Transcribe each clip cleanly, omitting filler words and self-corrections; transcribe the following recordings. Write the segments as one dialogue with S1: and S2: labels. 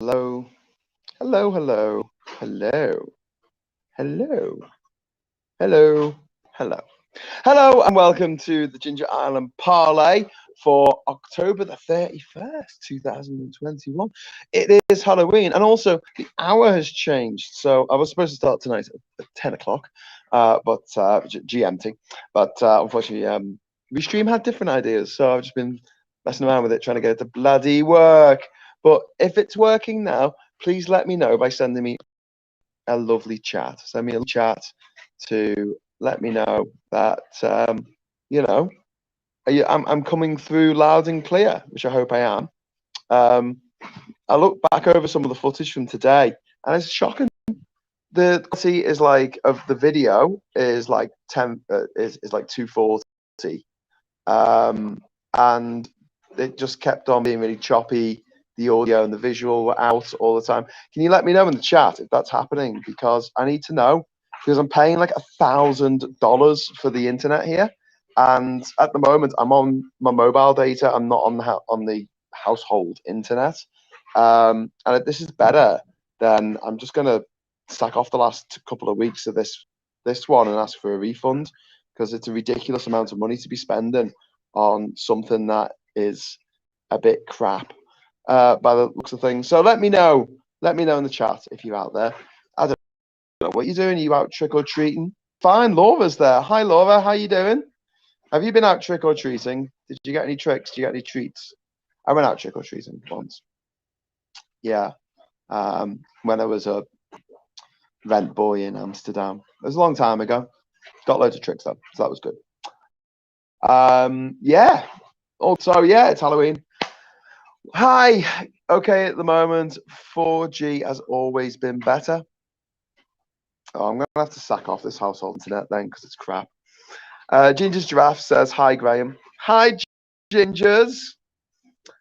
S1: Hello, hello, hello, hello, hello, hello, hello. Hello, and welcome to the Ginger Island Parley for October the 31st, 2021. It is Halloween, and also the hour has changed. So I was supposed to start tonight at 10 o'clock, but GMT. But unfortunately, Restream had different ideas. So I've just been messing around with it, trying to get it to bloody work. But if it's working now, please let me know by sending me a lovely chat. Send me a chat to let me know that you know I'm coming through loud and clear, which I hope I am. I look back over some of the footage from today, and it's shocking. The quality is like of the video is like 10 is like 240, and it just kept on being really choppy. The audio and the visual were out all the time. Can you let me know in the chat if that's happening? Because I need to know, because I'm paying like $1,000 for the internet here, and at the moment I'm on my mobile data. I'm not on the household internet, and if this is better, then I'm just gonna sack off the last couple of weeks of this one and ask for a refund, because it's a ridiculous amount of money to be spending on something that is a bit crap by the looks of things. So let me know. Let me know in the chat if you're out there. I don't know what you're doing. Are you out trick or treating? Fine, Laura's there. Hi, Laura. How you doing? Have you been out trick or treating? Did you get any tricks? Did you get any treats? I went out trick or treating once. Yeah, when I was a rent boy in Amsterdam. It was a long time ago. Got loads of tricks though, so that was good. Yeah. Also, yeah, it's Halloween. Hi. Okay, at the moment, 4G has always been better. Oh, I'm gonna have to sack off this household internet then, because it's crap. Ginger's Giraffe says, "Hi, Graham." Hi, Gingers.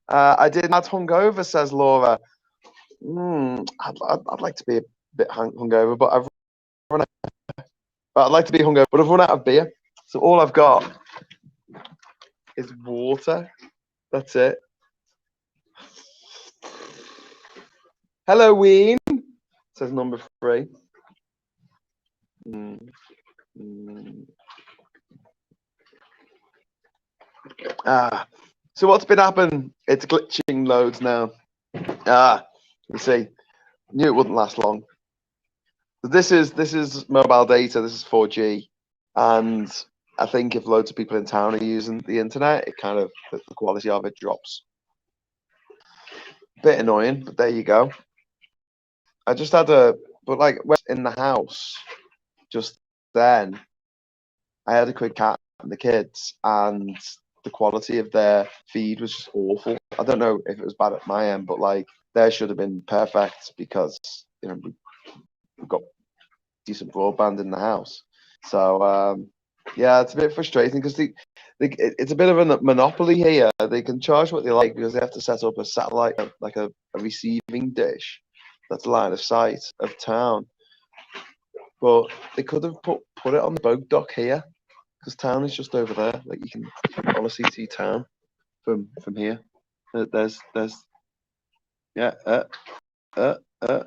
S1: I did not hungover, says Laura. I'd like to be a bit hungover, but I'd like to be hungover, but I've run out of beer. So all I've got is water. That's it. Halloween, says number 3. So what's been happening? It's glitching loads now. You see, knew it wouldn't last long. This is mobile data. This is 4G, and I think if loads of people in town are using the internet, it kind of the quality of it drops. Bit annoying, but there you go. I just had but like in the house just then, I had a quick cat and the kids, and the quality of their feed was just awful. I don't know if it was bad at my end, but like theirs should have been perfect, because we've got decent broadband in the house. So yeah, it's a bit frustrating, because it's a bit of a monopoly here. They can charge what they like, because they have to set up a satellite, like a receiving dish that's line of sight of town. But they could have put it on the boat dock here, because town is just over there. Like you can honestly see town from here. There's yeah,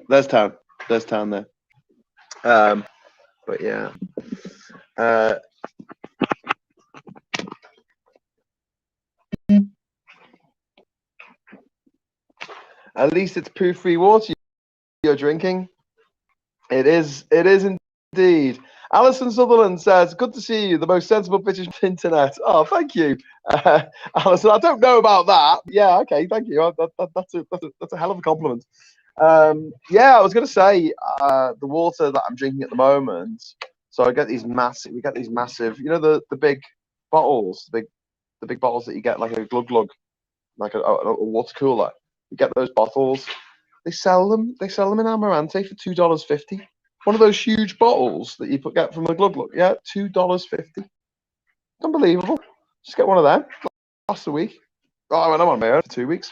S1: there's town. There's town there. But yeah. At least it's poo-free water you're drinking. It is indeed. Alison Sutherland says, "Good to see you, the most sensible British internet." Oh, thank you, Alison. I don't know about that. Yeah, okay, thank you. That's a hell of a compliment. Yeah, I was going to say the water that I'm drinking at the moment. So I get these massive. We get these massive. You know the big bottles, the big bottles that you get like a glug, like a water cooler. You get those bottles. They sell them in Amarante for $2.50. One of those huge bottles that you get from the glug. Yeah, $2.50. Unbelievable. Just get one of them. Last a week. Oh, I'm on my own for 2 weeks.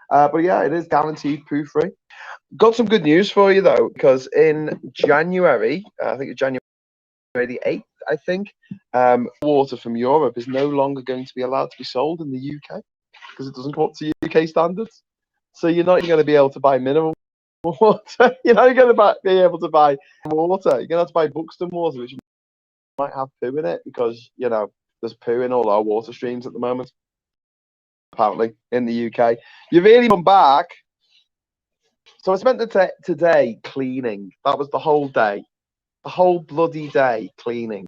S1: But yeah, it is guaranteed poo-free. Got some good news for you though, because in January, I think it's January the 8th, I think, water from Europe is no longer going to be allowed to be sold in the UK, because it doesn't come up to UK standards. So you're not even going to be able to buy mineral water. You're not going to be able to buy water. You're going to have to buy Buxton water, which might have poo in it because, you know, there's poo in all our water streams at the moment, apparently, in the UK. You really come back. So I spent today cleaning. That was the whole day. The whole bloody day cleaning.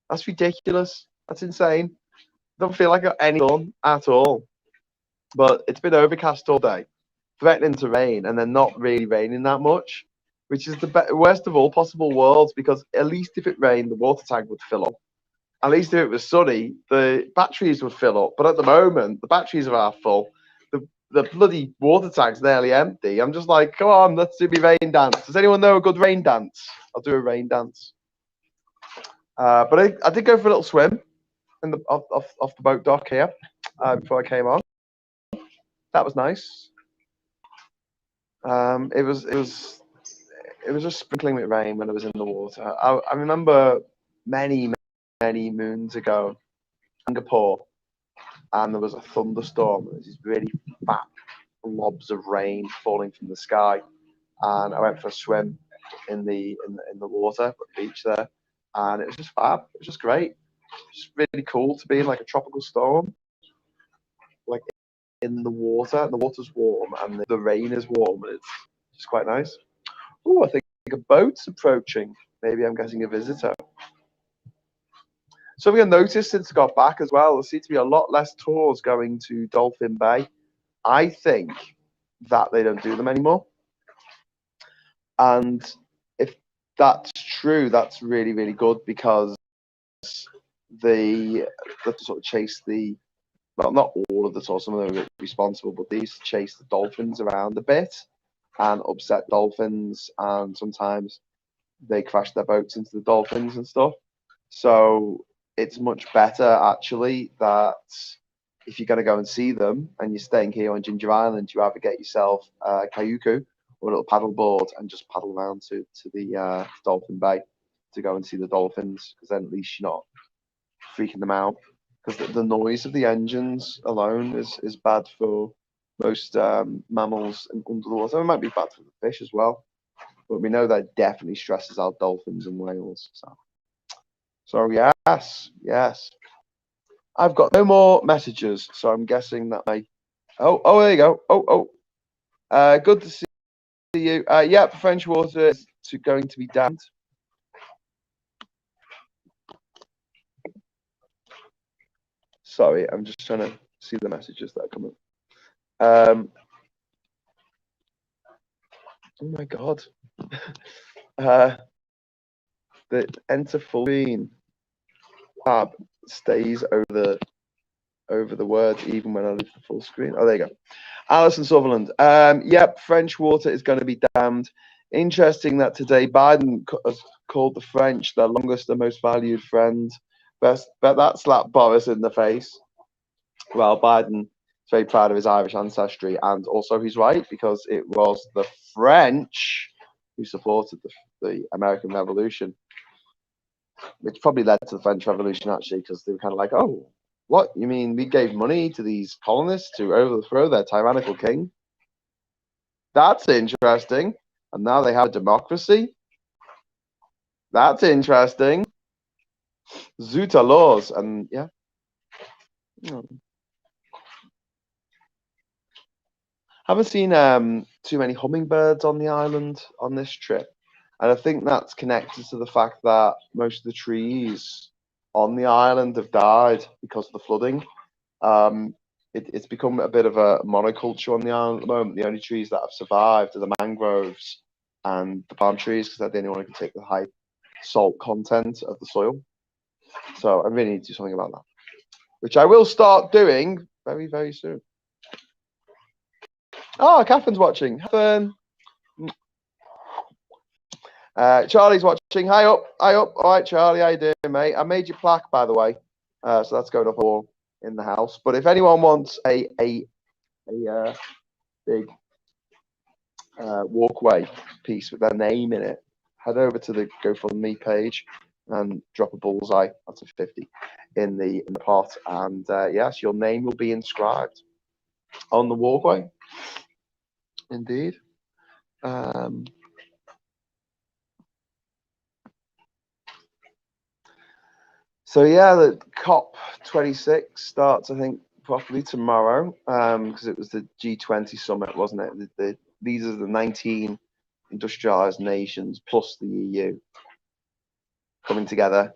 S1: That's ridiculous. That's insane. Don't feel like I got any done at all. But it's been overcast all day, threatening to rain, and then not really raining that much, which is the worst of all possible worlds, because at least if it rained, the water tank would fill up. At least if it was sunny, the batteries would fill up. But at the moment, the batteries are half full. The bloody water tank's nearly empty. I'm just like, come on, let's do my rain dance. Does anyone know a good rain dance? I'll do a rain dance. But I did go for a little swim in the off the boat dock here before I came on. That was nice. It was just sprinkling with rain when I was in the water. I remember many moons ago, Singapore, and there was a thunderstorm. There was these really fat blobs of rain falling from the sky, and I went for a swim in the water at the beach there, and it was just fab. It was just great. Just really cool to be in like a tropical storm, like in the water, and the water's warm and the rain is warm, and it's just quite nice. Oh, I think a boat's approaching. Maybe I'm getting a visitor. Something I've noticed since I got back as well, there seems to be a lot less tours going to Dolphin Bay. I think that they don't do them anymore. And if that's true, that's really, really good, because they sort of chase well, not all of the tours, some of them are responsible, but they used to chase the dolphins around a bit and upset dolphins, and sometimes they crash their boats into the dolphins and stuff. So it's much better, actually, that if you're going to go and see them and you're staying here on Jinja Island, you either get yourself a kayuku or a little paddle board and just paddle around to the Dolphin Bay to go and see the dolphins, because then at least you're not freaking them out. Because the noise of the engines alone is bad for most mammals under the water. It might be bad for the fish as well, but we know that definitely stresses out dolphins and whales. So yes. I've got no more messages, so I'm guessing that oh, there you go. Good to see you. Yeah, French water is going to be damned. Sorry, I'm just trying to see the messages that are coming. Oh my god. The enter full screen tab stays over the words even when I leave the full screen. Oh, there you go. Alison Sutherland. Yep, French water is going to be damned. Interesting that today Biden has called the French their longest and most valued friend. Bet that slapped Boris in the face. Well, Biden is very proud of his Irish ancestry, and also he's right, because it was the French who supported the American Revolution, which probably led to the French Revolution, actually, because they were kind of like, oh, what? You mean we gave money to these colonists to overthrow their tyrannical king? That's interesting. And now they have a democracy? That's interesting. Zuta laws. And yeah. Haven't seen too many hummingbirds on the island on this trip. And I think that's connected to the fact that most of the trees on the island have died because of the flooding. It's become a bit of a monoculture on the island at the moment. The only trees that have survived are the mangroves and the palm trees, because they're the only one who can take the high salt content of the soil. So I really need to do something about that, which I will start doing very, very soon. Oh, Catherine's watching. Catherine. Charlie's watching. Hi up. All right, Charlie, how you doing, mate? I made your plaque, by the way, so that's going up all in the house. But if anyone wants a big walkway piece with their name in it, head over to the GoFundMe page and drop a bullseye. That's a 50 in the pot, and yes, your name will be inscribed. on the walkway. Indeed. So yeah, the COP26 starts, I think, properly tomorrow, because it was the G20 summit, wasn't it? These are the 19 industrialized nations plus the EU coming together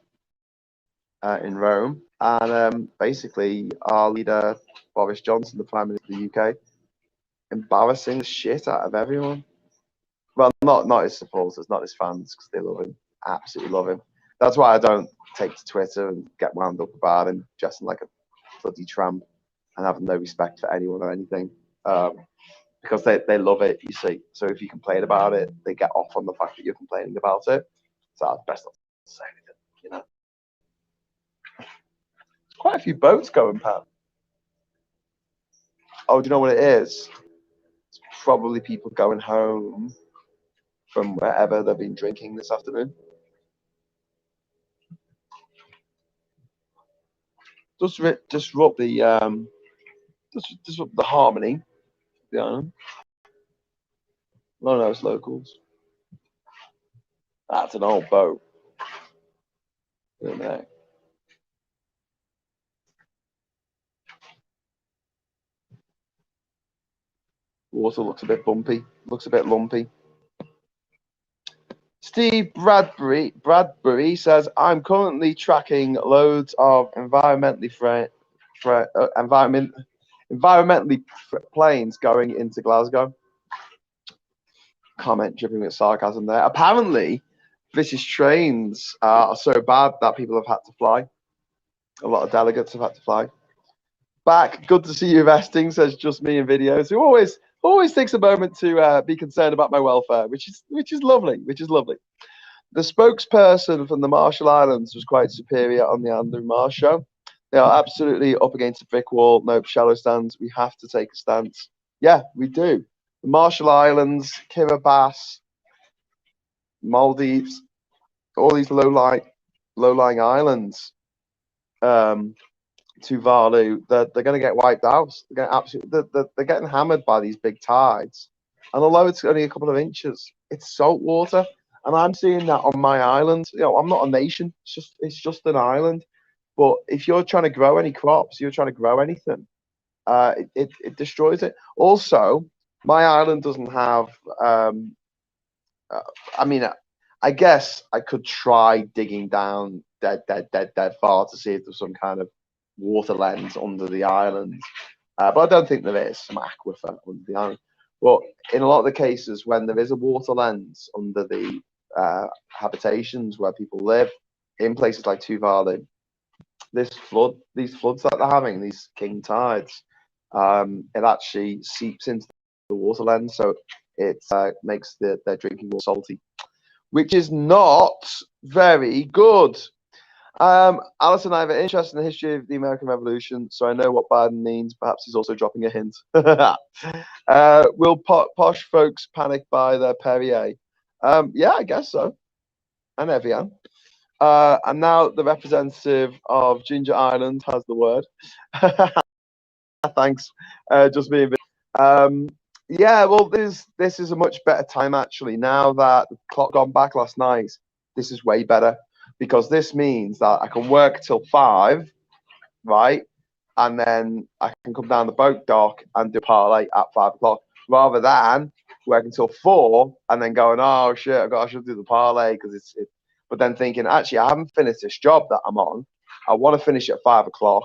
S1: in Rome, and basically our leader Boris Johnson, the Prime Minister of the UK, embarrassing the shit out of everyone. Well, not his supporters, not his fans, because they love him, absolutely love him. That's why I don't take to Twitter and get wound up about him dressing like a bloody tramp and having no respect for anyone or anything, because they love it, you see. So if you complain about it, they get off on the fact that you're complaining about it. So that's best not to say anything, you know. There's quite a few boats going, Pat. Oh, do you know what it is? It's probably people going home from wherever they've been drinking this afternoon. Disrupt the disrupt the harmony of the island. None of those locals. That's an old boat. Isn't it? Water looks a bit bumpy. Looks a bit lumpy. Steve Bradbury says, I'm currently tracking loads of environmentally planes going into Glasgow. Comment dripping with sarcasm there. Apparently, British trains are so bad that people have had to fly. A lot of delegates have had to fly. Back, good to see you vesting, says Just Me in Videos, who always takes a moment to be concerned about my welfare, which is lovely, The spokesperson from the Marshall Islands was quite superior on the Andrew Marr show. They are absolutely up against a brick wall. No shallow stands. We have to take a stance. Yeah, we do. The Marshall Islands, Kiribati, Maldives, all these low-lying islands, Tuvalu, they're going to get wiped out. They're getting hammered by these big tides. And although it's only a couple of inches, it's salt water. And I'm seeing that on my island. You know, I'm not a nation. It's just an island. But if you're trying to grow any crops, you're trying to grow anything, it destroys it. Also, my island doesn't have. I mean, I guess I could try digging down dead far to see if there's some kind of water lens under the island. But I don't think there is some aquifer under the island. But in a lot of the cases, when there is a water lens under the habitations where people live, in places like Tuvalu, these floods that they're having, these king tides, it actually seeps into the water lens, so it makes their drinking water salty, which is not very good. Alice and I have an interest in the history of the American Revolution, so I know what Biden means. Perhaps he's also dropping a hint. Will posh folks panic by their Perrier? Yeah, I guess so. And Evian. And now the representative of Jinja Island has the word. Thanks. Just being. Yeah, well, this is a much better time actually. Now that the clock gone back last night, this is way better, because this means that I can work till 5, right? And then I can come down the boat dock and do parlay at 5 o'clock, rather than working till 4 and then going, oh shit, I should do the parlay because it's. But then thinking, actually, I haven't finished this job that I'm on. I want to finish at 5 o'clock,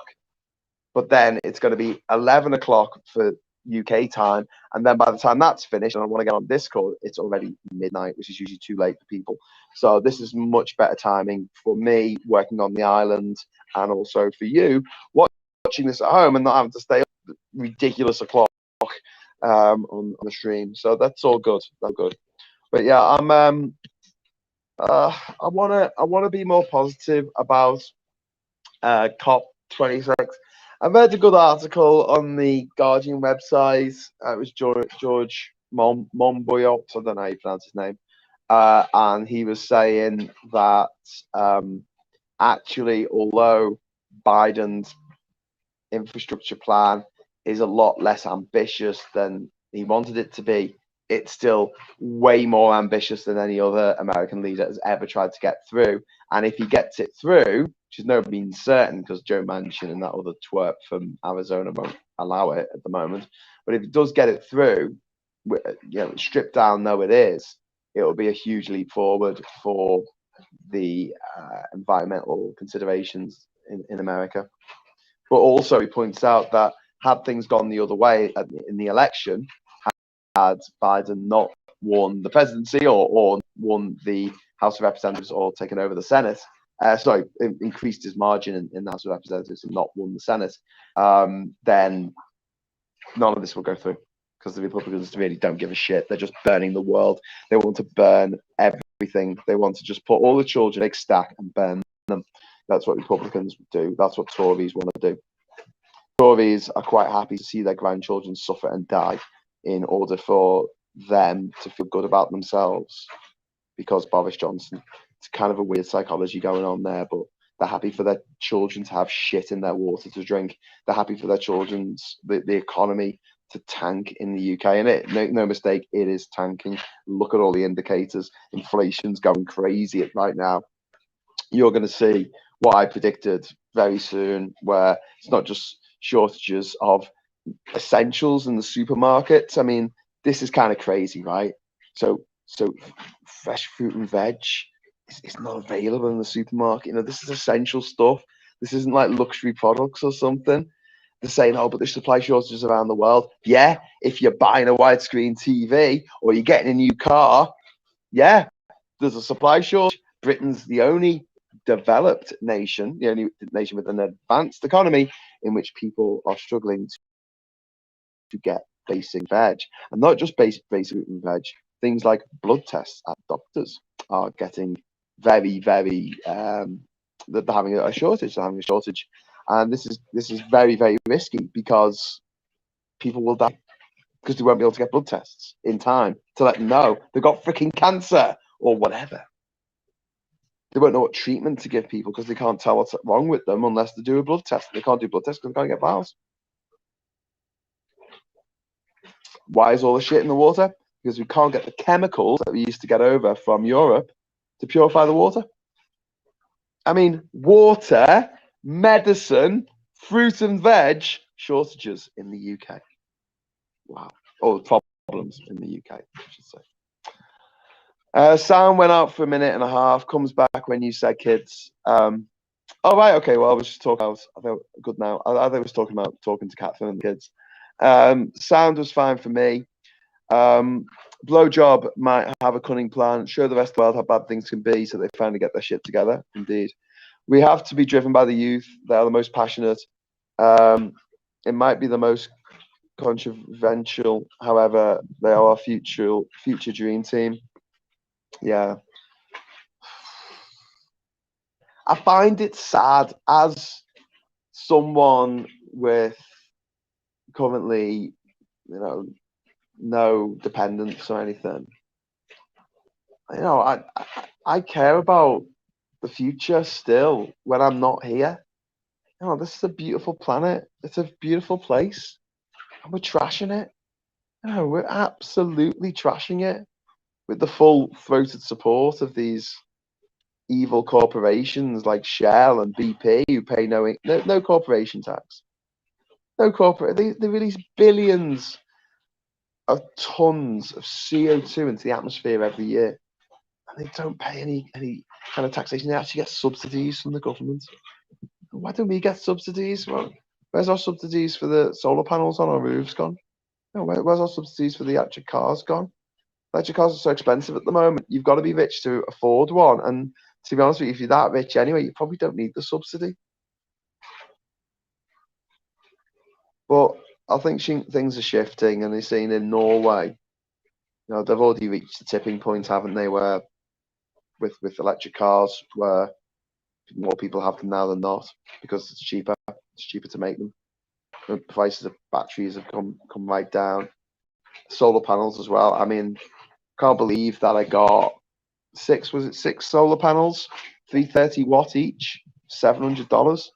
S1: but then it's going to be 11 o'clock for UK time, and then by the time that's finished and I want to get on Discord, it's already midnight, which is usually too late for people. So this is much better timing for me working on the island, and also for you watching this at home and not having to stay up ridiculous o'clock on the stream. So that's all good. That's good. But yeah, I wanna be more positive about COP26. I read a good article on the Guardian website. It was George Monbiot, I don't know how you pronounce his name, and he was saying that actually, although Biden's infrastructure plan is a lot less ambitious than he wanted it to be, it's still way more ambitious than any other American leader has ever tried to get through. And if he gets it through, which is no means certain because Joe Manchin and that other twerp from Arizona won't allow it at the moment, but if he does get it through, stripped down though it is, it will be a huge leap forward for the environmental considerations in America. But also, he points out that had things gone the other way in the election, had Biden not won the presidency or won the House of Representatives or taken over the Senate, increased his margin in the House of Representatives and not won the Senate, then none of this will go through because the Republicans really don't give a shit. They're just burning the world. They want to burn everything. They want to just put all the children in a big stack and burn them. That's what Republicans do. That's what Tories want to do. Tories are quite happy to see their grandchildren suffer and die in order for them to feel good about themselves because Boris Johnson. It's kind of a weird psychology going on there, but they're happy for their children to have shit in their water to drink. They're happy for their children's the economy to tank in the UK, and make no mistake, it is tanking. Look at all the indicators. Inflation's going crazy right now. You're going to see what I predicted very soon, where it's not just shortages of essentials in the supermarkets. I mean, this is kind of crazy, right? So fresh fruit and veg is not available in the supermarket. This is essential stuff. This isn't like luxury products or something. They're saying, oh, but there's supply shortages around the world. Yeah, if you're buying a widescreen TV or you're getting a new car, yeah, there's a supply shortage. Britain's the only developed nation, the only nation with an advanced economy in which people are struggling to get basic veg. And not just basic fruit and veg, things like blood tests at doctors are getting very, very, they're having a shortage. And this is very, very risky because people will die because they won't be able to get blood tests in time to let them know they've got freaking cancer or whatever. They won't know what treatment to give people because they can't tell what's wrong with them unless they do a blood test. They can't do blood tests because they can't get vials. Why is all the shit in the water? Because we can't get the chemicals that we used to get over from Europe to purify the water. I mean, water, medicine, fruit and veg shortages in the UK. Wow. Or problems in the UK, I should say. Sound went out for a minute and a half, comes back when you said kids. Oh, right, okay, well, I was just talking, I thought, good now. I was talking about talking to Catherine and the kids. Sound was fine for me. Blowjob might have a cunning plan, show the rest of the world how bad things can be so they finally get their shit together. Indeed. We have to be driven by the youth. They are the most passionate. It might be the most controversial, however, they are our future dream team. Yeah. I find it sad as someone with currently, no dependents or anything. I care about the future still when I'm not here. This is a beautiful planet. It's a beautiful place. And we're trashing it. We're absolutely trashing it with the full-throated support of these evil corporations like Shell and BP who pay no corporation tax. No corporate. They release billions of tons of CO2 into the atmosphere every year, and they don't pay any kind of taxation. They actually get subsidies from the government. Why don't we get subsidies? Well, where's our subsidies for the solar panels on our roofs gone? Where's our subsidies for the electric cars gone? Electric cars are so expensive at the moment. You've got to be rich to afford one. And to be honest with you, if you're that rich anyway, you probably don't need the subsidy. But I think things are shifting, and they're seeing in Norway, they've already reached the tipping point, haven't they, where with electric cars, where more people have them now than not because it's cheaper. It's cheaper to make them. The prices of batteries have come right down. Solar panels as well. I mean, can't believe that I got six solar panels, 330 watt each, $700.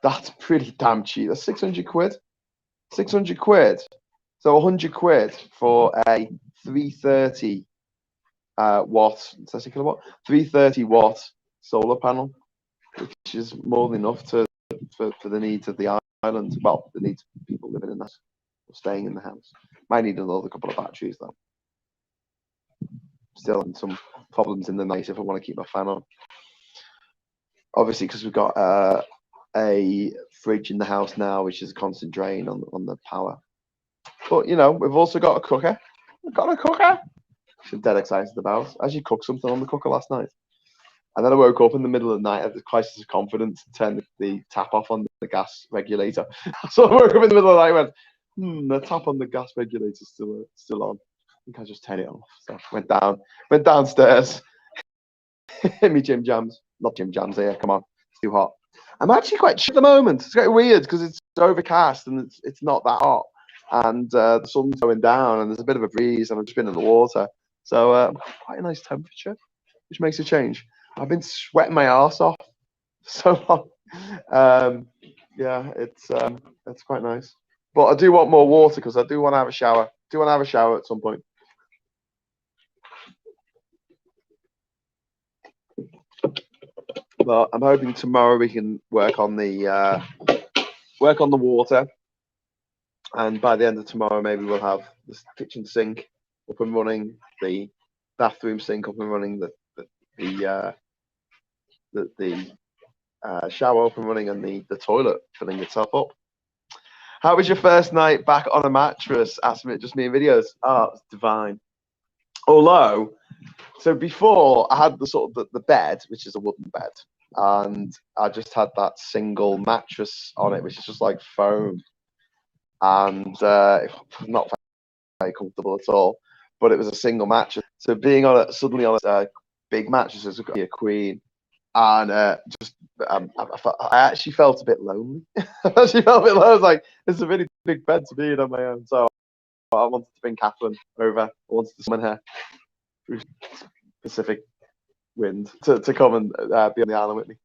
S1: That's pretty damn cheap. That's 600 quid. 600 quid. So 100 quid for a 330 watt, that's a kilowatt, 330 watt solar panel, which is more than enough for the needs of the island. Well, the needs of people living in the house or staying in the house. Might need another couple of batteries though. Still having some problems in the night if I want to keep my fan on. Obviously, because we've got a fridge in the house now, which is a constant drain on the power. But you know, we've also got a cooker. We've got a cooker. Which I'm dead excited about. I actually cooked something on the cooker last night. And then I woke up in the middle of the night, had the crisis of confidence, and turned the tap off on the gas regulator. So I woke up in the middle of the night and went, the tap on the gas regulator's still on. I think I just turned it off. So I went downstairs, hit me gym jams. Not gym jams here, come on, it's too hot. I'm actually quite chill at the moment. It's quite weird because it's overcast and it's not that hot. And the sun's going down and there's a bit of a breeze and I've just been in the water. So quite a nice temperature, which makes a change. I've been sweating my arse off so long. Yeah, it's quite nice. But I do want more water because I do want to have a shower. At some point. But I'm hoping tomorrow we can work on the water, and by the end of tomorrow maybe we'll have the kitchen sink up and running, the bathroom sink up and running, the shower up and running, and the toilet filling itself up. How was your first night back on a mattress? Asked me, just me in videos. Oh, it was divine. Although, so before I had the sort of the bed, which is a wooden bed, and I just had that single mattress on it, which is just like foam, and not very comfortable at all. But it was a single mattress, so being on it suddenly on a big mattress is a queen, and I actually felt a bit lonely. I actually felt a bit lonely. I was like, it's a really big bed to be in on my own, so I wanted to bring Catherine over. I wanted to summon her through Pacific wind to come and be on the island with me.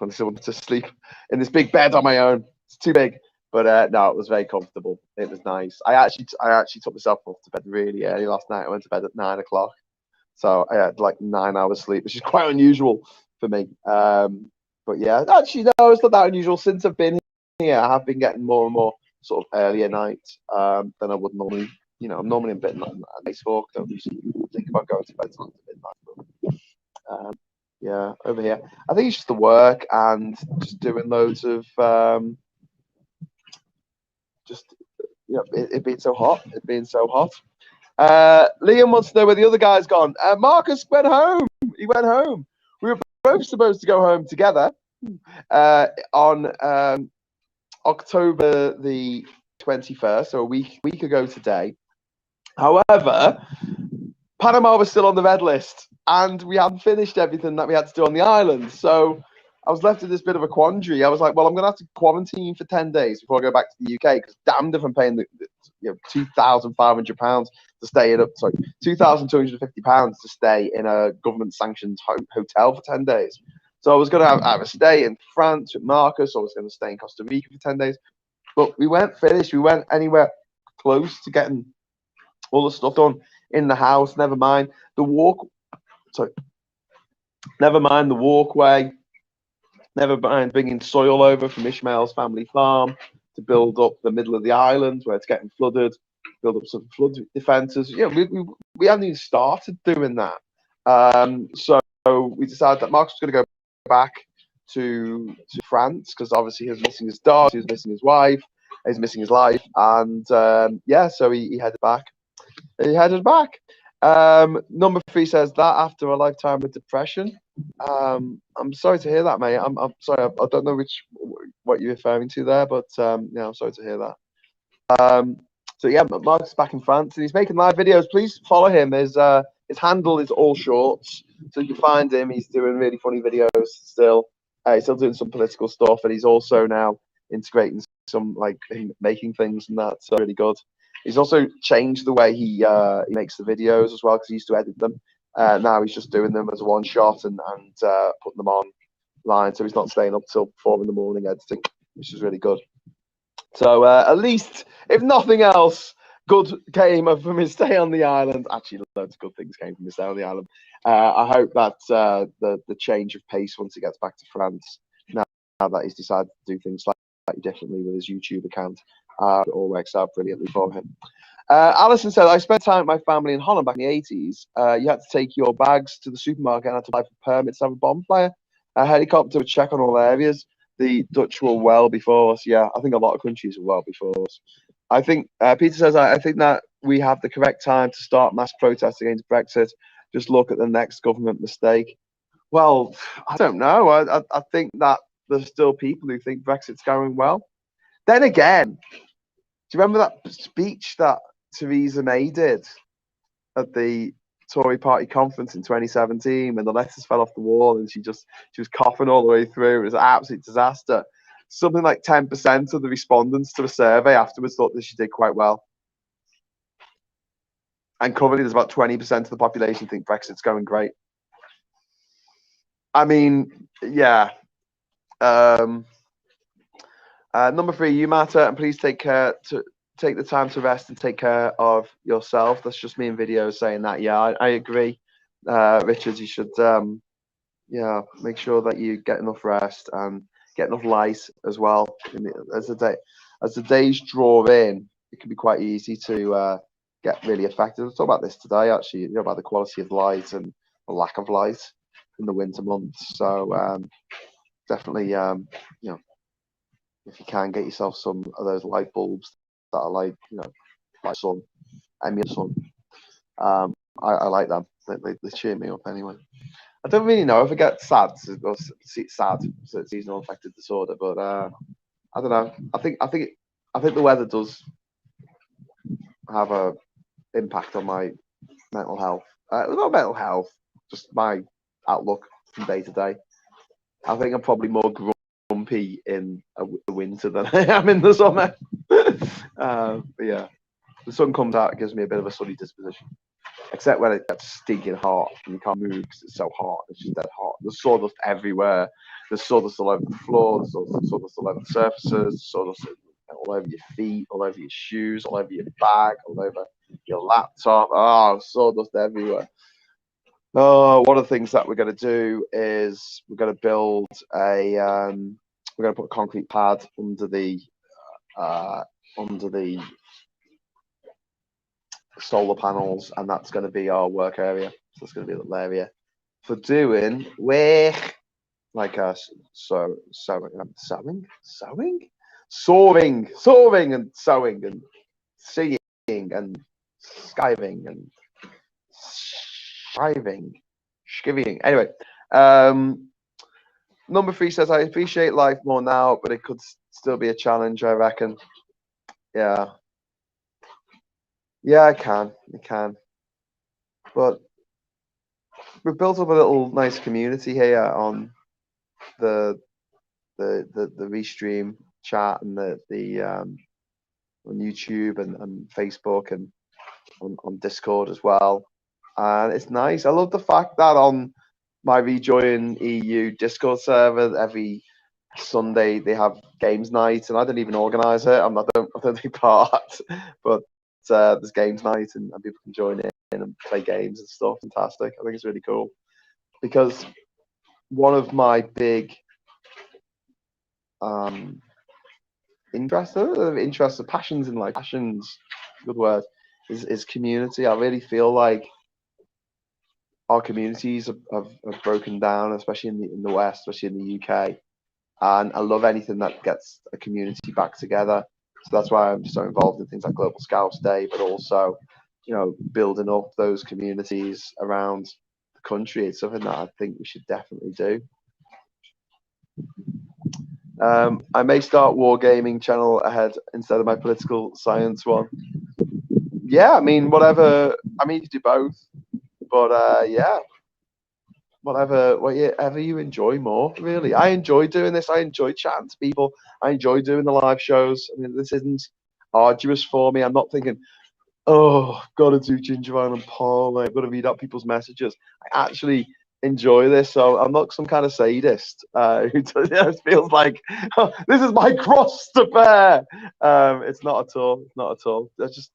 S1: I just wanted to sleep in this big bed on my own. It's too big, but no, it was very comfortable. It was nice. I actually took myself off to bed really early last night. I went to bed at 9 o'clock, so I had like 9 hours sleep, which is quite unusual for me. But yeah, actually, no, it's not that unusual. Since I've been here, I have been getting more and more sort of earlier nights than I would normally. You know, I'm normally a bit nice folk. Don't usually think about going to bed until midnight. But yeah, over here, I think it's just the work and just doing loads of just it being so hot. It being so hot. Liam wants to know where the other guy's gone. Marcus went home. He went home. We were both supposed to go home together on October the 21st, so a week ago today. However, Panama was still on the red list, and we hadn't finished everything that we had to do on the island. So I was left with this bit of a quandary. I was like, well, I'm going to have to quarantine for 10 days before I go back to the UK, because damned if I'm paying the £2,500 to stay in £2,250 to stay in a government-sanctioned hotel for 10 days. So I was going to have a stay in France with Marcus, or I was going to stay in Costa Rica for 10 days. But we weren't finished. We weren't anywhere close to getting all the stuff done in the house. Never mind the walkway. Never mind bringing soil over from Ishmael's family farm to build up the middle of the island where it's getting flooded. Build up some flood defences. Yeah, we hadn't even started doing that. So we decided that Marcus was going to go back to France, because obviously he was missing his dog, he was missing his wife, he's missing his life, and yeah, so he headed back. Number 3 says that after a lifetime of depression. I'm sorry to hear that, mate. I'm sorry. I don't know what you're referring to there, but yeah, I'm sorry to hear that. So yeah, Mark's back in France and he's making live videos. Please follow him. His handle is all shorts, so you can find him. He's doing really funny videos still. He's still doing some political stuff, and he's also now integrating some like making things, and that's really good. He's also changed the way he makes the videos as well, because he used to edit them. Now he's just doing them as a one shot and putting them online, so he's not staying up till 4 in the morning editing. which is really good. So at least, if nothing else, good came from his stay on the island. Actually, loads of good things came from his stay on the island. I hope that the change of pace once he gets back to France, now that he's decided to do things slightly differently with his YouTube account, it all works out brilliantly for him. Alison said, I spent time with my family in Holland back in the 80s. You had to take your bags to the supermarket and had to apply for permits to have a bonfire. A helicopter would check on all areas. The Dutch were well before us. Yeah, I think a lot of countries were well before us. I think Peter says, I think that we have the correct time to start mass protests against Brexit. Just look at the next government mistake. Well, I don't know. I think that there's still people who think Brexit's going well. Then again, do you remember that speech that Theresa May did at the Tory party conference in 2017 when the letters fell off the wall and she was coughing all the way through? It was an absolute disaster. Something like 10% of the respondents to a survey afterwards thought that she did quite well. And currently there's about 20% of the population think Brexit's going great. I mean, yeah. Number 3, you matter, and please take the time to rest and take care of yourself. That's just me in videos saying that. Yeah, I agree. Richard, you should make sure that you get enough rest and get enough light as well. As the days draw in, it can be quite easy to get really affected. We'll talk about this today, actually, about the quality of light and the lack of light in the winter months. So definitely, if you can, get yourself some of those light bulbs that are like, like sun, emulate sun. I like them. They cheer me up anyway. I don't really know if I get sad or sad, so it's seasonal affective disorder, but I don't know. I think the weather does have a impact on my mental health. Not mental health, just my outlook from day to day. I think I'm probably more grumpy in the winter than I am in the summer. But yeah, the sun comes out, it gives me a bit of a sunny disposition. Except when it gets stinking hot and you can't move because it's so hot. It's just dead hot. There's sawdust everywhere. There's sawdust all over the floor. There's sawdust all over the surfaces. Sawdust all over your feet, all over your shoes, all over your bag, all over your laptop. Oh, sawdust everywhere. Oh, one of the things that we're going to do is we're going to build we're going to put a concrete pad under the solar panels, and that's going to be our work area. So it's going to be a little area for doing work like us. So sewing and singing and skiving and skivvying. Anyway, number 3 says, I appreciate life more now, but it could still be a challenge, I reckon. Yeah, I can. But we've built up a little nice community here on the Restream chat and the on YouTube and Facebook and on Discord as well. And it's nice. I love the fact that on my Rejoin EU Discord server every Sunday they have games night, and I don't even organise it. I don't take part, but there's games night and people can join in and play games and stuff. Fantastic. I think it's really cool because one of my big passions in life, good word, is community. I really feel like our communities have broken down, especially in the West, especially in the UK. And I love anything that gets a community back together. So that's why I'm so involved in things like Global Scouts Day, but also, building up those communities around the country. It's something that I think we should definitely do. I may start wargaming channel ahead instead of my political science one. Yeah, I mean, whatever. I mean, you do both, but yeah, whatever you enjoy more. Really, I enjoy doing this. I enjoy chatting to people. I enjoy doing the live shows. I mean, this isn't arduous for me. I'm not thinking, oh, I've got to do Jinja and Parley. I've got to read out people's messages. I actually enjoy this. So I'm not some kind of sadist who feels like, oh, this is my cross to bear. It's not at all. It's not at all. Just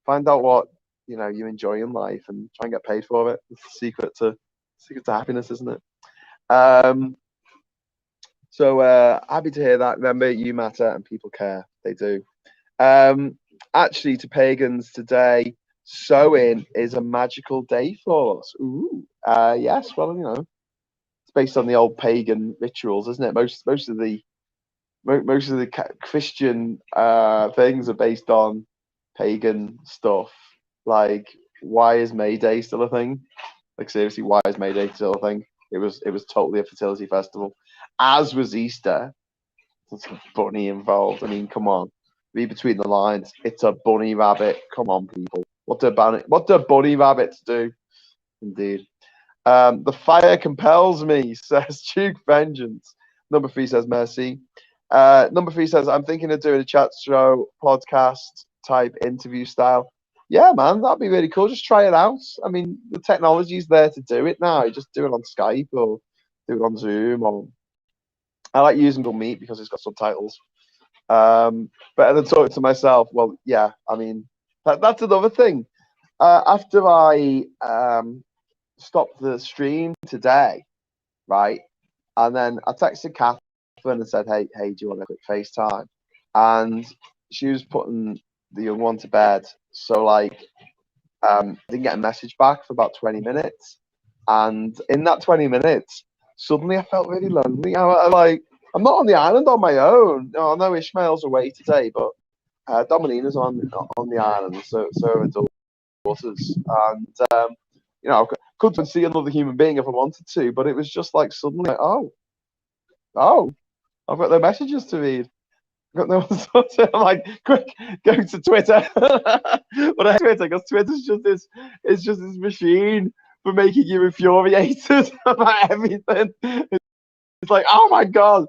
S1: find out what you enjoy in life and try and get paid for it. It's the secret to happiness, isn't it? So happy to hear that. Remember, you matter and people care. They do. Actually, to pagans today, sewing is a magical day for us. Ooh, yes. Well, it's based on the old pagan rituals, isn't it? Most of the Christian things are based on pagan stuff. Like, why is May Day still a thing? Like, seriously, why is May Day still a thing? It was totally a fertility festival, as was Easter. There's a bunny involved. I mean, come on. Read between the lines. It's a bunny rabbit. Come on, people. What do bunny rabbits do? Indeed. The fire compels me, says Duke Vengeance. Number 3 says Mercy. Number 3 says, I'm thinking of doing a chat show podcast type interview style. Yeah, man, that'd be really cool. Just try it out. I mean, the technology's there to do it now. You just do it on Skype or do it on Zoom. Or I like using Google Meet because it's got subtitles. Better than talking to myself. Well, yeah, I mean, that's another thing. After I stopped the stream today, right, and then I texted Catherine and said, hey, do you want a quick FaceTime? And she was putting the young one to bed, so like I didn't get a message back for about 20 minutes, and in that 20 minutes suddenly I felt really lonely. I'm not on the island on my own. No, I know Ishmael's away today, but Dominina's on the island, so are her daughters, and I could see another human being if I wanted to, but it was just like suddenly, oh, I've got no messages to read. I've got no one to talk. I'm like, quick, go to Twitter. But I Twitter, because Twitter's just this machine for making you infuriated about everything. It's like, oh my god.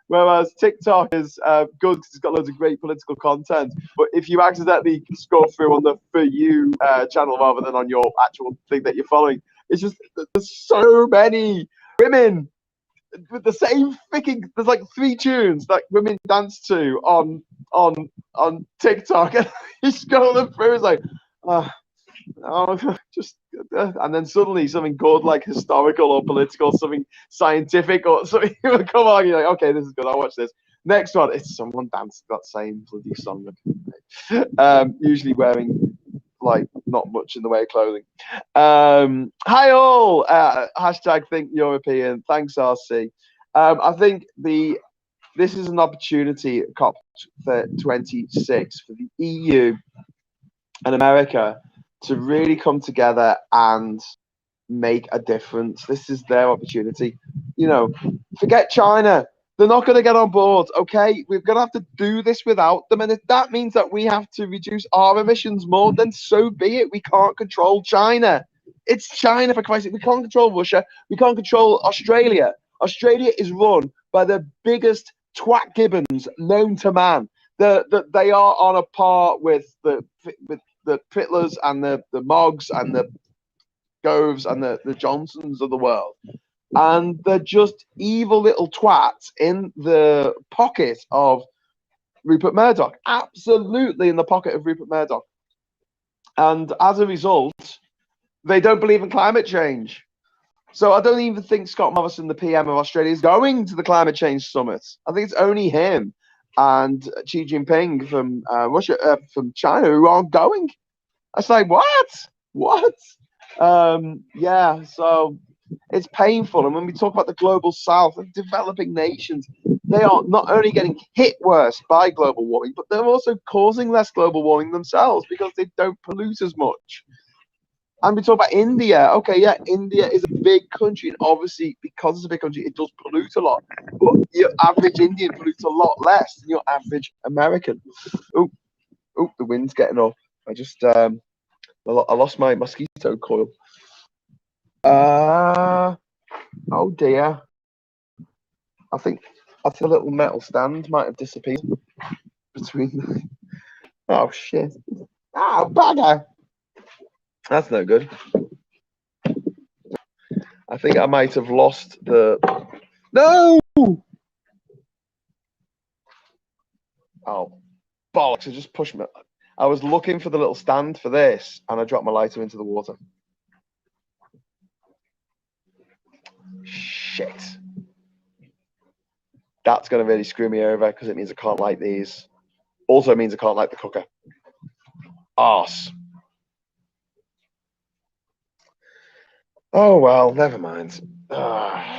S1: Whereas TikTok is good because it's got loads of great political content. But if you accidentally scroll through on the For You channel rather than on your actual thing that you're following, it's just there's so many women with the same freaking. There's like 3 tunes that women dance to on TikTok, and you scroll them through. It's like, just and then suddenly something good, like historical or political, something scientific or something will come on. You're like, okay, this is good. I'll watch this. Next one, it's someone dancing that same bloody song. Usually wearing like not much in the way of clothing. Hi all. Hashtag Think European. Thanks, RC. I think this is an opportunity at COP26 for the EU and America to really come together and make a difference. This is their opportunity. Forget China. They're not going to get on board, okay? We're going to have to do this without them. And if that means that we have to reduce our emissions more, then so be it. We can't control China. It's China, for Christ's sake. We can't control Russia. We can't control Australia. Australia is run by the biggest twat gibbons known to man. They are on a par with the Pritlers and the Moggs and the Goves and the Johnsons of the world. And they're just evil little twats in the pocket of Rupert Murdoch. Absolutely in the pocket of Rupert Murdoch. And as a result, they don't believe in climate change. So I don't even think Scott Morrison, the PM of Australia, is going to the climate change summit. I think it's only him and Xi Jinping from from China who aren't going. I was like, what? Yeah, so it's painful. And when we talk about the global south and developing nations, they are not only getting hit worse by global warming, but they're also causing less global warming themselves because they don't pollute as much. And we talk about India. Okay, yeah, India is a big country, and obviously because it's a big country, it does pollute a lot. But your average Indian pollutes a lot less than your average American. Oh, the wind's getting up. I lost my mosquito coil. Oh dear. I think the little metal stand might have disappeared between. Oh shit. Bugger. That's no good. I think I might have lost the. No! Oh, bollocks! I just pushed me. I was looking for the little stand for this, and I dropped my lighter into the water. Shit. That's going to really screw me over because it means I can't light these. Also means I can't light the cooker. Arse. Oh, well, never mind.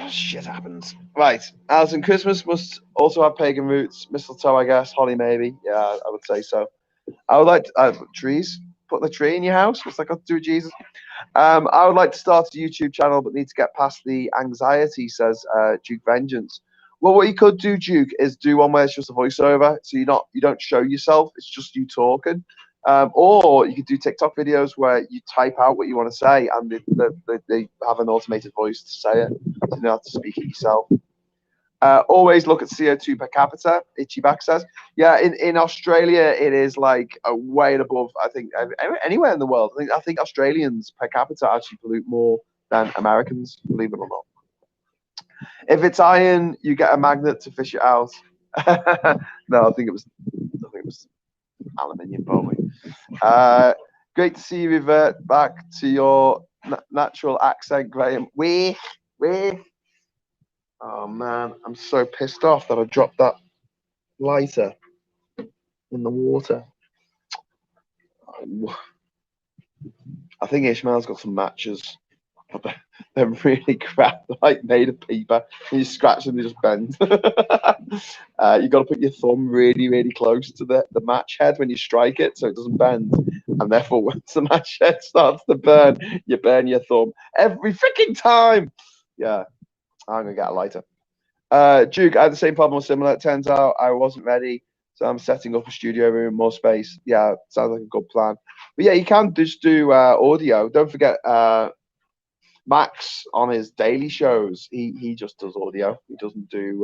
S1: Shit happens. Right. Alison, Christmas must also have pagan roots. Mistletoe, I guess. Holly, maybe. Yeah, I would say so. I would like trees. Put the tree in your house. What's that got to do with Jesus? I would like to start a YouTube channel, but need to get past the anxiety, says Duke Vengeance. Well, what you could do, Duke, is do one where it's just a voiceover, so you don't show yourself. It's just you talking. Or you could do TikTok videos where you type out what you want to say, and they have an automated voice to say it. So you don't have to speak it yourself. Always look at CO2 per capita. Itchy back says, yeah, in Australia it is like way above. I think anywhere in the world. I think Australians per capita actually pollute more than Americans, believe it or not. If it's iron, you get a magnet to fish it out. No, I think it was aluminium, probably. Great to see you revert back to your natural accent, Graham. We. Oh man, I'm so pissed off that I dropped that lighter in the water. Oh. I think Ishmael's got some matches, but they're really crap, like made of paper. And you scratch them, they just bend. You got to put your thumb really, really close to the match head when you strike it, so it doesn't bend. And therefore, once the match head starts to burn, you burn your thumb every freaking time. Yeah, I'm gonna get a lighter. Duke, I had the same problem or similar. It turns out I wasn't ready, so I'm setting up a studio room, more space. Yeah, sounds like a good plan. But yeah, you can just do audio. Don't forget Max on his daily shows. He just does audio. He doesn't do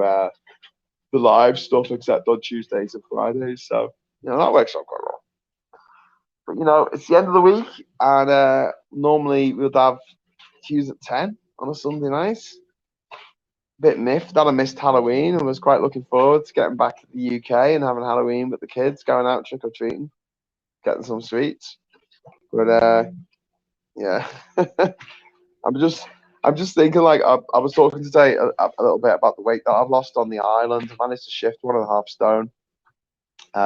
S1: the live stuff except on Tuesdays and Fridays. So that works out quite well. But it's the end of the week, and normally we'd have Tues at 10 on a Sunday night. Bit miffed that I missed Halloween and was quite looking forward to getting back to the UK and having Halloween with the kids, going out trick or treating, getting some sweets. But yeah, I'm just thinking, like, I was talking today a little bit about the weight that I've lost on the island. I've managed to shift 1.5 stone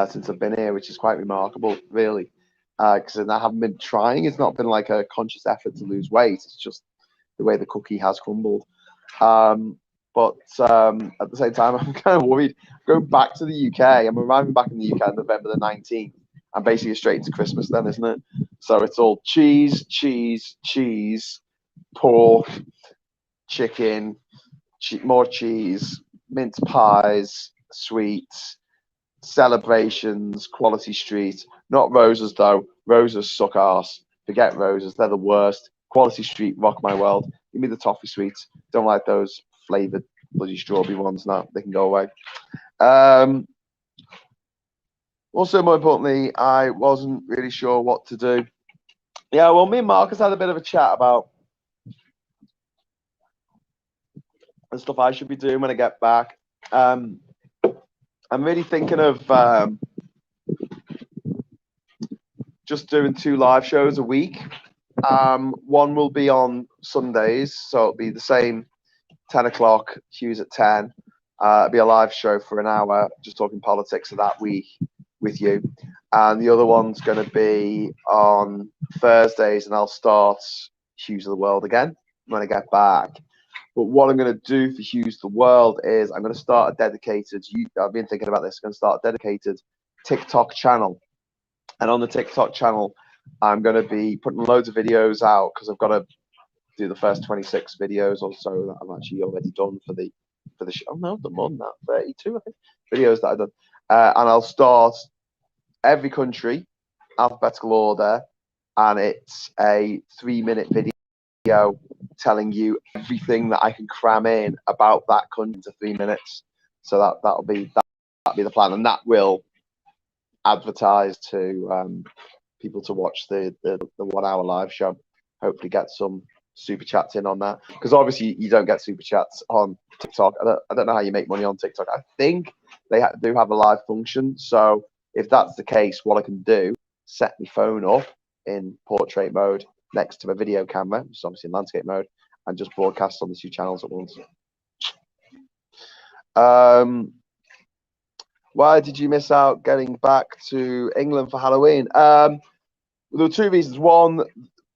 S1: since I've been here, which is quite remarkable, really. Because I haven't been trying. It's not been like a conscious effort to lose weight. It's just the way the cookie has crumbled. But at the same time, I'm kind of worried. Going back to the UK, I'm arriving back in the UK on November the 19th, and basically straight into Christmas then, isn't it? So it's all cheese, pork, chicken, more cheese, mince pies, sweets, celebrations, quality street. Not roses, though. Roses suck arse. Forget roses. They're the worst. Quality street, rock my world. Give me the toffee sweets. Don't like those flavored bloody strawberry ones. No, they can go away. Also, more importantly, I wasn't really sure what to do. Yeah, well, me and Marcus had a bit of a chat about the stuff I should be doing when I get back. I'm really thinking of just doing 2 live shows a week. One will be on Sundays, so it'll be the same 10 o'clock, Hughes at 10. It'll be a live show for an hour, just talking politics of that week with you. And the other one's going to be on Thursdays, and I'll start Hughes of the World again when I get back. But what I'm going to do for Hughes of the World is I'm going to start a dedicated, I've been thinking about this, I'm going to start a dedicated TikTok channel. And on the TikTok channel, I'm going to be putting loads of videos out because I've got to do the first 26 videos or so that I've actually already done for the show. Oh no, the more than that, 32 I think videos that I've done. And I'll start every country, alphabetical order, and it's a 3-minute video telling you everything that I can cram in about that country into 3 minutes. So that'll be the plan, and that will advertise to people to watch the 1 hour live show. Hopefully get some super chats in on that, because obviously you don't get super chats on TikTok. I don't know how you make money on TikTok. I think they do have a live function. So if that's the case, what I can do, set my phone up in portrait mode next to my video camera, which is obviously in landscape mode, and just broadcast on the 2 channels at once. Why did you miss out getting back to England for Halloween? There were 2 reasons. One,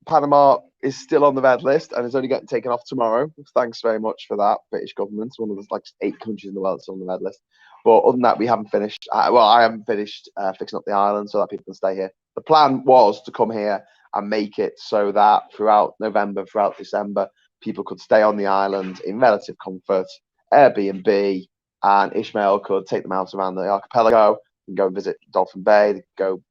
S1: Panama is still on the red list and is only getting taken off tomorrow. Thanks very much for that, British government. One of the like 8 countries in the world that's on the red list. But other than that, we haven't finished. I haven't finished fixing up the island so that people can stay here. The plan was to come here and make it so that throughout November, throughout December, people could stay on the island in relative comfort, Airbnb, and Ishmael could take them out around the archipelago and go and visit Dolphin Bay, go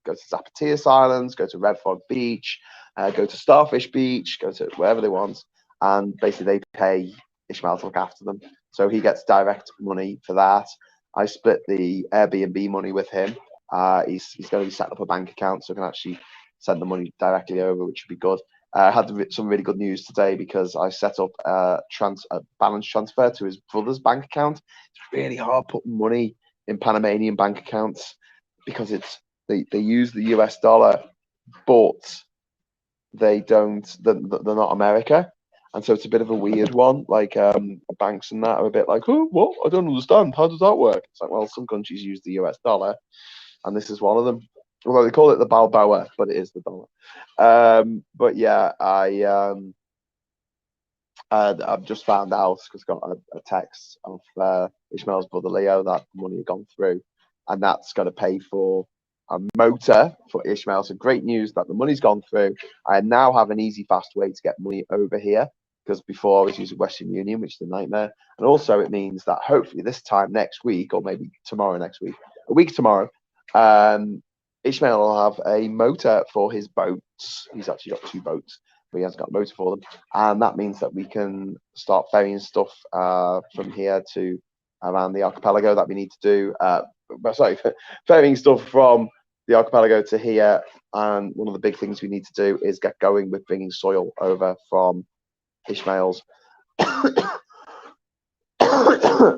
S1: to Zapatias Islands, go to Red Fog Beach, go to Starfish Beach, go to wherever they want, and basically they pay Ishmael to look after them. So he gets direct money for that. I split the Airbnb money with him. He's going to be setting up a bank account so I can actually send the money directly over, which would be good. I had some really good news today because I set up a balance transfer to his brother's bank account. It's really hard putting money in Panamanian bank accounts because they use the US dollar, but they don't. They're not America, and so it's a bit of a weird one. Like banks and that are a bit like, oh, what? I don't understand. How does that work? It's like, well, some countries use the US dollar, and this is one of them. Although they call it the Balboa, but it is the dollar. But yeah, I've just found out because I got a text of Ishmael's brother Leo that the money had gone through, and that's going to pay for a motor for Ishmael. So great news that the money's gone through. I now have an easy, fast way to get money over here because before I was using Western Union, which is a nightmare. And also it means that hopefully this time next week, or maybe tomorrow next week, a week tomorrow, Ishmael will have a motor for his boats. He's actually got 2 boats, but he hasn't got a motor for them. And that means that we can start ferrying stuff from here to around the archipelago that we need to do. Ferrying stuff from the archipelago to here. And one of the big things we need to do is get going with bringing soil over from Ishmael's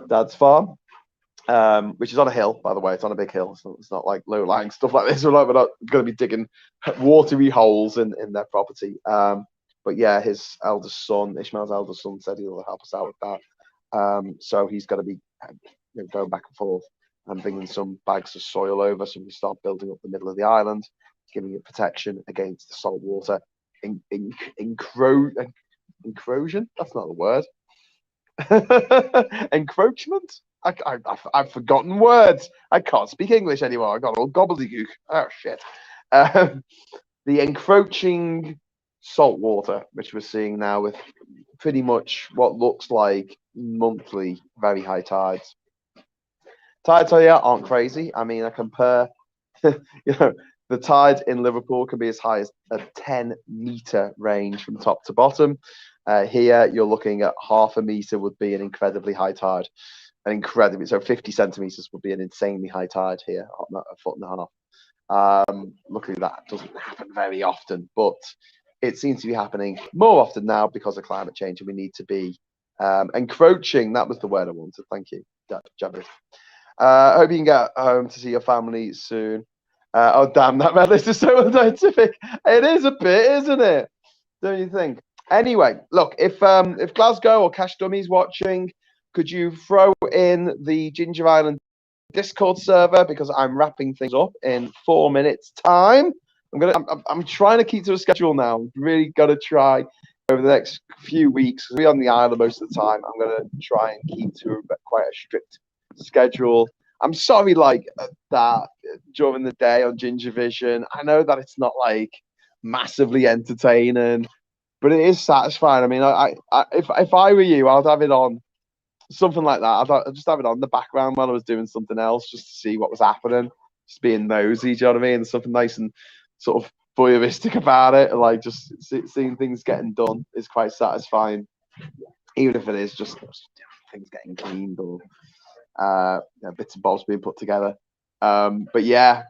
S1: dad's farm. Which is on a hill, by the way. It's on a big hill. So it's not like low-lying stuff like this. We're not going to be digging watery holes in their property. But yeah, his eldest son, Ishmael's eldest son, said he'll help us out with that. So he's going to be going back and forth and bringing some bags of soil over so we can start building up the middle of the island, giving it protection against the salt water encroachment. That's not a word. Encroachment. I've forgotten words. I can't speak English anymore. I got all gobbledygook. Oh shit. The encroaching salt water, which we're seeing now with pretty much what looks like monthly very high tides. Tides here aren't crazy. I mean, I compare, the tide in Liverpool can be as high as a 10-meter range from top to bottom. Here, you're looking at half a meter would be an incredibly high tide. So 50 centimeters would be an insanely high tide here, a foot and a half. Luckily, that doesn't happen very often, but it seems to be happening more often now because of climate change, and we need to be encroaching. That was the word I wanted. Thank you, Javis. I hope you can get home to see your family soon. Oh, damn, that red list is so unscientific. It is a bit, isn't it? Don't you think? Anyway, look, if Glasgow or Cash Dummy's watching, could you throw in the Jinja Island Discord server, because I'm wrapping things up in 4 minutes time. I'm trying to keep to a schedule now. I'm really got to try over the next few weeks. We're on the island most of the time. I'm going to try and keep to quite a strict schedule. I'm sorry, like that during the day on Ginger Vision. I know that it's not like massively entertaining, but it is satisfying. I mean, if I were you, I'd have it on. Something like that. I'd just have it on in the background while I was doing something else, just to see what was happening, just being nosy. Do you know what I mean? Something nice and sort of voyeuristic about it, and like just seeing things getting done is quite satisfying, even if it is just things getting cleaned or bits and bobs being put together. But yeah,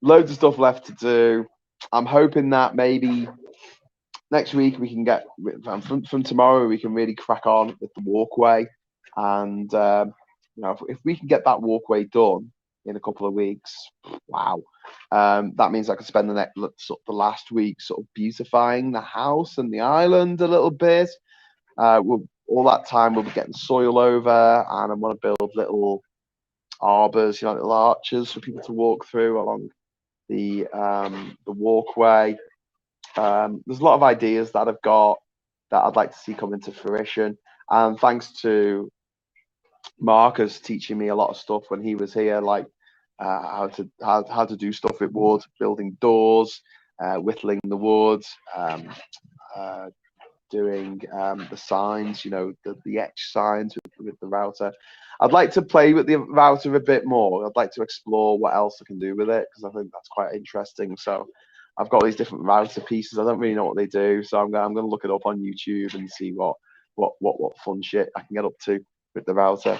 S1: loads of stuff left to do. I'm hoping that maybe next week we can get from tomorrow we can really crack on with the walkway, and if we can get that walkway done in a couple of weeks, wow, that means I can spend the last week sort of beautifying the house and the island a little bit. All that time we'll be getting soil over, and I want to build little arbors, little arches for people to walk through along the walkway. There's a lot of ideas that I've got that I'd like to see come into fruition, and thanks to Marcus teaching me a lot of stuff when he was here, like how to do stuff with wood, building doors, whittling the wood, doing the signs, the etch signs with the router. I'd like to play with the router a bit more. I'd like to explore what else I can do with it, because I think that's quite interesting. So I've got these different router pieces. I don't really know what they do, so I'm going to look it up on YouTube and see what fun shit I can get up to with the router.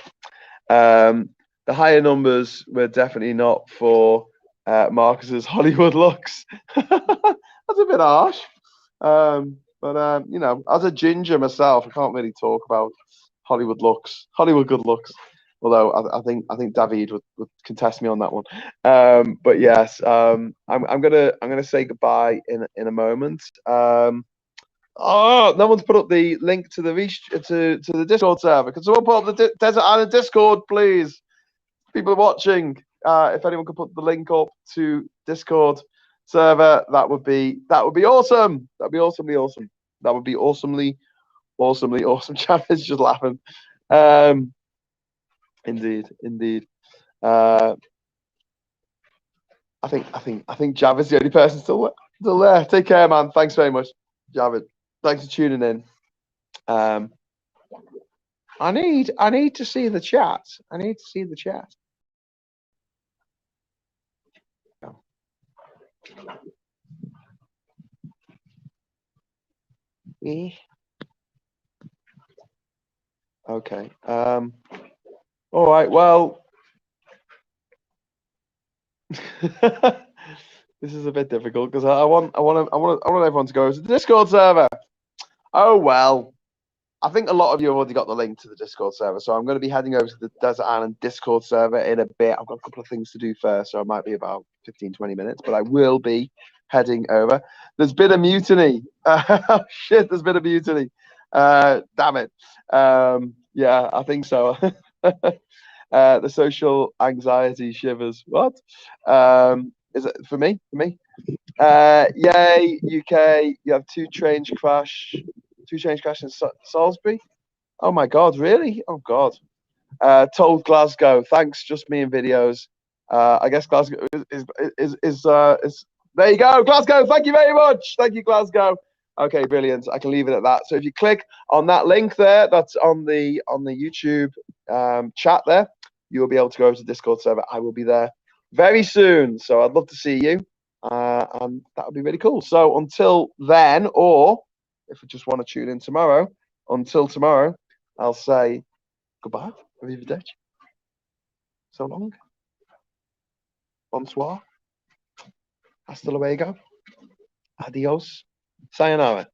S1: The higher numbers were definitely not for Marcus's Hollywood looks. That's a bit harsh. But as a ginger myself, I can't really talk about Hollywood good looks. Although I think David would contest me on that one. But yes, I'm gonna say goodbye in a moment. Oh, no one's put up the link to the Discord server. Can someone put up the Desert Island Discord, please? People are watching. If anyone could put the link up to Discord server, that would be awesome. That'd be awesomely awesome. That would be awesomely awesome. Chavis just laughing. Indeed. I think Javid's the only person still there. Take care, man. Thanks very much, Javid. Thanks for tuning in. I need to see the chat. Okay. All right. Well, this is a bit difficult because I want everyone to go to the Discord server. Oh well. I think a lot of you have already got the link to the Discord server, so I'm going to be heading over to the Desert Island Discord server in a bit. I've got a couple of things to do first, so it might be about 15-20 minutes, but I will be heading over. There's been a mutiny. Shit, there's been a mutiny. Damn it. Yeah, I think so. The social anxiety shivers. What? Is it for me? Yay, UK. You have two trains crash in Salisbury. Oh my God, really? Oh God. Told Glasgow. Thanks, just me in videos. I guess Glasgow is there you go, Glasgow. Thank you very much. Thank you, Glasgow. Okay, brilliant. I can leave it at that. So if you click on that link there, that's on the YouTube chat there, you will be able to go to the Discord server. I will be there very soon. So I'd love to see you. And that would be really cool. So until then, or if you just want to tune in tomorrow, until tomorrow, I'll say goodbye. Arrivederci. So long. Bonsoir. Hasta luego. Adios. Sayonara.